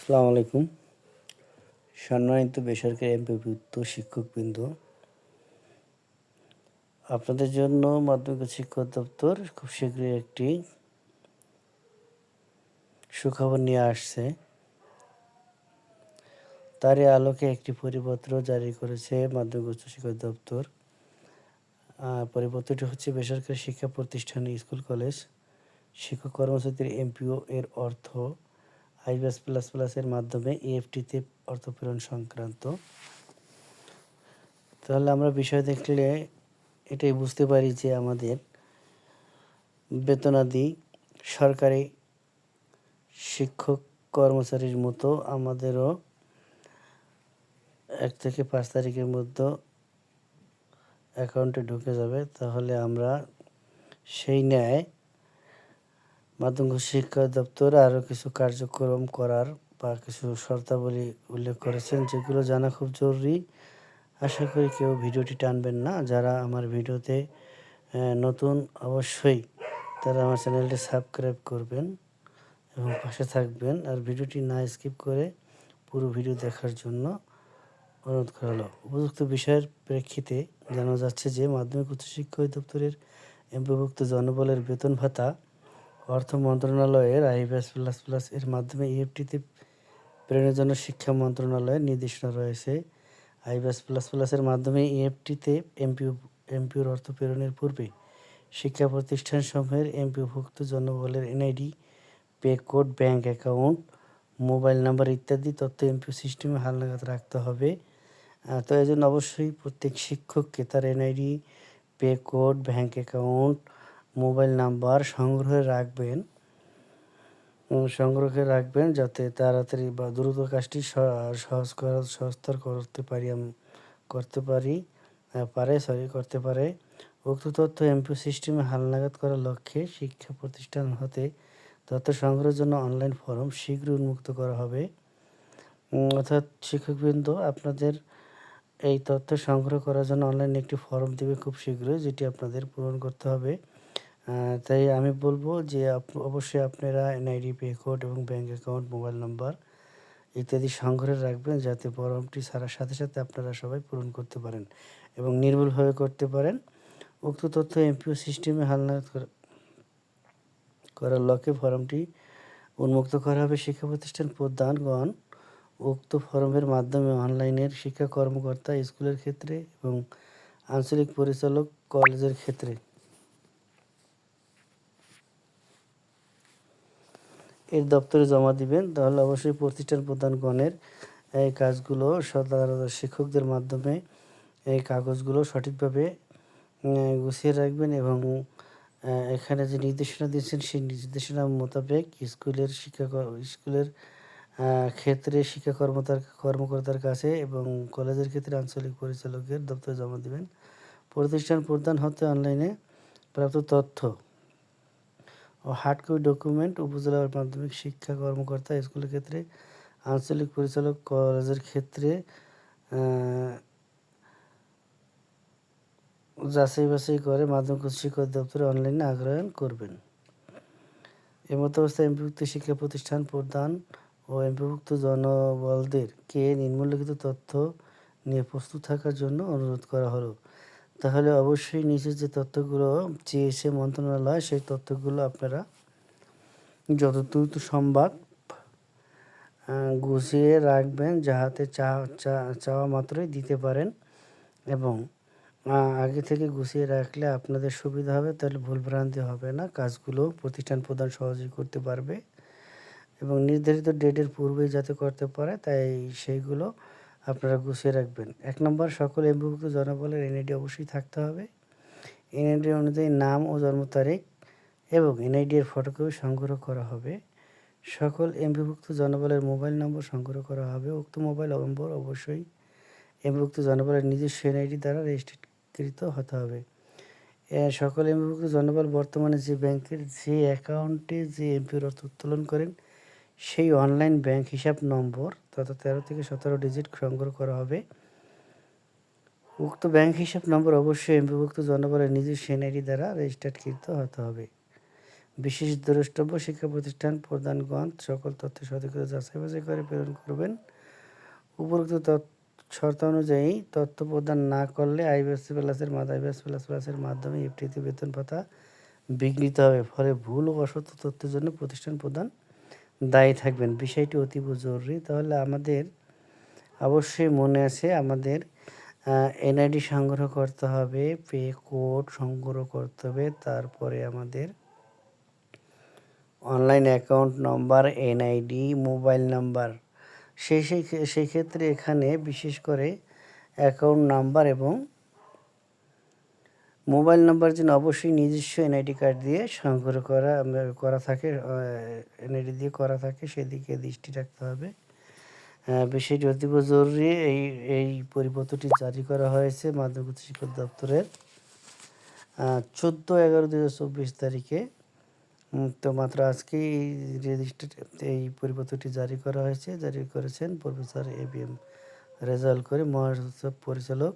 আসসালামু আলাইকুম। সম্মানিত বেসরকারি এমপিভুক্ত শিক্ষকবৃন্দ, আপনাদের জন্য মাধ্যমিক শিক্ষা দপ্তর খুব শীঘ্রই একটি সুখবর নিয়ে আসছে। তারই আলোকে একটি পরিপত্র জারি করেছে মাধ্যমিক উচ্চ শিক্ষা দপ্তর। পরিপত্রটি হচ্ছে বেসরকারি শিক্ষা প্রতিষ্ঠান, স্কুল, কলেজ, শিক্ষক কর্মসূচির এমপিও এর অর্থ আইব্যাস++ এর মাধ্যমে ইএফটিতে অর্থ প্রেরণ সংক্রান্ত। তাহলে আমরা বিষয় দেখলে এটাই বুঝতে পারি যে আমাদের বেতনাদি সরকারি শিক্ষক কর্মচারীর মতো আমাদেরও 1 থেকে 5 তারিখের মধ্যে অ্যাকাউন্টে ঢুকে যাবে। তাহলে আমরা সেই ন্যায় মাধ্যমিক শিক্ষা দপ্তর আরও কিছু কার্যক্রম করার বা কিছু শর্তাবলী উল্লেখ করেছেন, যেগুলো জানা খুব জরুরি। আশা করি কেউ ভিডিওটি টানবেন না। যারা আমার ভিডিওতে নতুন, অবশ্যই তারা আমার চ্যানেলটি সাবস্ক্রাইব করবেন এবং পাশে থাকবেন। আর ভিডিওটি না স্কিপ করে পুরো ভিডিও দেখার জন্য অনুরোধ করা হলো। উপযুক্ত বিষয়ের প্রেক্ষিতে জানা যাচ্ছে যে মাধ্যমিক উচ্চশিক্ষা অধিদপ্তরের এমপিভুক্ত জনবলের বেতন ভাতা অর্থ মন্ত্রণালয়ের আইব্যাস++ এর মাধ্যমে ইএফটিতে প্রেরণের জন্য শিক্ষা মন্ত্রণালয়ের নির্দেশনা রয়েছে। আইব্যাস++ এর মাধ্যমে ইএফটিতে এমপিওর অর্থ প্রেরণের পূর্বে শিক্ষা প্রতিষ্ঠানসমূহের এমপিওভুক্ত জনবলের NID, pay code, bank account, mobile number ইত্যাদি তথ্য এমপিও সিস্টেমে হালনাগাদ রাখতে হবে। তো এই জন্য অবশ্যই প্রত্যেক শিক্ষককে তার NID, pay code, bank account, mobile number সংগ্রহে রাখবেন যাতে তাড়াতাড়ি বা দ্রুত কাজটি সহজতর করতে পারে। উক্ত তথ্য এমপিও সিস্টেমে হালনাগাদ করার লক্ষ্যে শিক্ষা প্রতিষ্ঠান হতে তথ্য সংগ্রহের জন্য অনলাইন ফরম শীঘ্রই উন্মুক্ত করা হবে। অর্থাৎ শিক্ষকবৃন্দ, আপনাদের এই তথ্য সংগ্রহ করার জন্য অনলাইনে একটি ফরম দেবে খুব শীঘ্রই, যেটি আপনাদের পূরণ করতে হবে। তাই আমি বলবো যে অবশ্যই আপনারা এনআইডি, পে কোড এবং ব্যাংক অ্যাকাউন্ট, মোবাইল নাম্বার ইত্যাদি সংগ্রহে রাখবেন, যাতে ফরমটি ছাড়ার সাথে সাথে আপনারা সবাই পূরণ করতে পারেন এবং নির্ভুলভাবে করতে পারেন। উক্ত তথ্য এমপিও সিস্টেমে হালনাগাদ করার লক্ষ্যে ফরমটি উন্মুক্ত করা হবে। শিক্ষা প্রতিষ্ঠান প্রধানগণ উক্ত ফরমের মাধ্যমে অনলাইনের শিক্ষা কর্মকর্তা, স্কুলের ক্ষেত্রে এবং আঞ্চলিক পরিচালক, কলেজের ক্ষেত্রে এর দপ্তরে জমা দিবেন। তাহলে অবশ্যই প্রতিষ্ঠান প্রধানগণের এই কাজগুলো শিক্ষকদের মাধ্যমে এই কাগজগুলো সঠিকভাবে গুছিয়ে রাখবেন এবং এখানে যে নির্দেশনা দিয়েছেন সেই নির্দেশনা মোতাবেক স্কুলের ক্ষেত্রে শিক্ষা কর্মকর্তার কাছে এবং কলেজের ক্ষেত্রে আঞ্চলিক পরিচালকের দপ্তরে জমা দিবেন। প্রতিষ্ঠান প্রধান হতে অনলাইনে প্রাপ্ত তথ্য ও হার্ড কপি ডকুমেন্ট উপজেলা মাধ্যমিক শিক্ষা কর্মকর্তা, স্কুলের ক্ষেত্রে আঞ্চলিক পরিচালক, কলেজের ক্ষেত্রে যাচাই বাছাই করে মাধ্যমিক উচ্চ শিক্ষা দপ্তরে অনলাইনে আগ্রহণ করবেন। এমতো অবস্থায় এমপিভুক্ত শিক্ষা প্রতিষ্ঠান প্রধান ও এমপিভুক্ত জনবলদেরকে নিম্নলিখিত তথ্য নিয়ে প্রস্তুত থাকার জন্য অনুরোধ করা হলো। তাহলে অবশ্যই নিচে যে তথ্যগুলো চেয়েছে মন্ত্রণালয়, সেই তথ্যগুলো আপনারা যত দ্রুত সম্ভব গুছিয়ে রাখবেন, যাহাতে চাওয়া মাত্রই দিতে পারেন এবং আগে থেকে গুছিয়ে রাখলে আপনাদের সুবিধা হবে। তাহলে ভুলভ্রান্তি হবে না, কাজগুলো প্রতিষ্ঠান প্রধান সহজেই করতে পারবে এবং নির্ধারিত ডেটের পূর্বেই যাতে করতে পারে, তাই সেইগুলো আপনারা গুছিয়ে রাখবেন। 1 নম্বর, সকল এমপিভুক্ত জনবলের এনআইডি অবশ্যই থাকতে হবে। এনআইডি অনুযায়ী নাম ও জন্ম তারিখ এবং এনআইডি এর ফটোকপি সংগ্রহ করা হবে। সকল এমপিভুক্ত জনবলের মোবাইল নম্বর সংগ্রহ করা হবে। উক্ত মোবাইল নম্বর অবশ্যই এমপিভুক্ত জনবলের নিজস্ব এনআইডি দ্বারা রেজিস্ট্রিকৃত হতে হবে। সকল এমপিভুক্ত জনবল বর্তমানে যে ব্যাংকের যে অ্যাকাউন্টে যে এমপিওর অর্থ উত্তোলন করেন, সেই অনলাইন ব্যাংক হিসাব নম্বর তথা 13 থেকে 17 ডিজিট সংগ্রহ করা হবে। উক্ত ব্যাংক হিসাব নম্বর অবশ্যই এমপিভুক্ত জনবলের নিজস্ব এনআইডি দ্বারা রেজিস্টার্ডকৃত হতে হবে। বিশেষ দ্রষ্টব্য শিক্ষা প্রতিষ্ঠান প্রধানগণ সকল তথ্য সঠিকতা যাচাই বাছাই করে প্রেরণ করবেন। উপরোক্ত শর্তানুযায়ী তথ্য প্রদান না করলে আইবিএসসি প্লাসের প্লাসের মাধ্যমে এফটিতে বেতন ভাতা বিঘ্নিত হবে। ফলে ভুল ও অসত্য তথ্যের জন্য প্রতিষ্ঠান প্রধান দায়ী থাকবেন। বিষয়টি অতীব জরুরি। তাহলে আমাদের অবশ্যই মনে আছে আমাদের এনআইডি সংগ্রহ করতে হবে, পে কোড সংগ্রহ করতে হবে, তারপরে আমাদের online account number, NID, mobile number. সেই ক্ষেত্রে এখানে বিশেষ করে অ্যাকাউন্ট নাম্বার এবং মোবাইল নাম্বার যেন অবশ্যই নিজস্ব এনআইডি কার্ড দিয়ে সংগ্রহ করা থাকে, এনআইডি দিয়ে করা থাকে, সেদিকে দৃষ্টি রাখতে হবে। বিষয়টি অতীব জরুরি। এই পরিপত্রটি জারি করা হয়েছে মাধ্যমিক উচ্চ শিক্ষা দপ্তরের 14/11/2024 তারিখে। তো মাত্র আজকেই এই পরিপত্রটি জারি করা হয়েছে। জারি করেছেন প্রফেসর ABM রেজাউল করিম, মহাসচিব পরিচালক।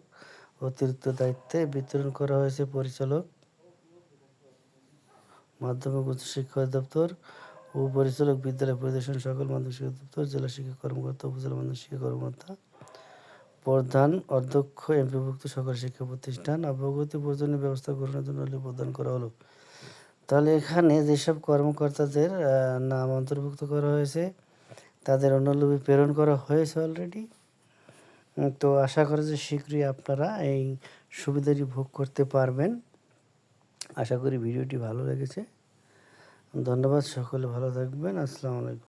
অতিরিক্ত দায়িত্বে বিতরণ করা হয়েছে পরিচালক মাধ্যমিক উচ্চ শিক্ষা দপ্তর ও পরিচালক বিদ্যালয় পরিদর্শন সকল মাধ্যমিক শিক্ষা দপ্তর, জেলা শিক্ষা কর্মকর্তা, উপজেলা মাধ্যমিক শিক্ষা কর্মকর্তা, প্রধান অধ্যক্ষ, এমপিভুক্ত সকল শিক্ষা প্রতিষ্ঠান। অবগতি প্রয়োজনীয় ব্যবস্থা গ্রহণের জন্য প্রদান করা হলো। তাহলে এখানে যেসব কর্মকর্তাদের নাম অন্তর্ভুক্ত করা হয়েছে তাদের অনুলিপি প্রেরণ করা হয়েছে অলরেডি। তো আশা করি যে শীঘ্রই আপনারা এই সুবিধাটি ভোগ করতে পারবেন। আশা করি ভিডিওটি ভালো লেগেছে। ধন্যবাদ, সকলে ভালো থাকবেন। আসসালামু আলাইকুম।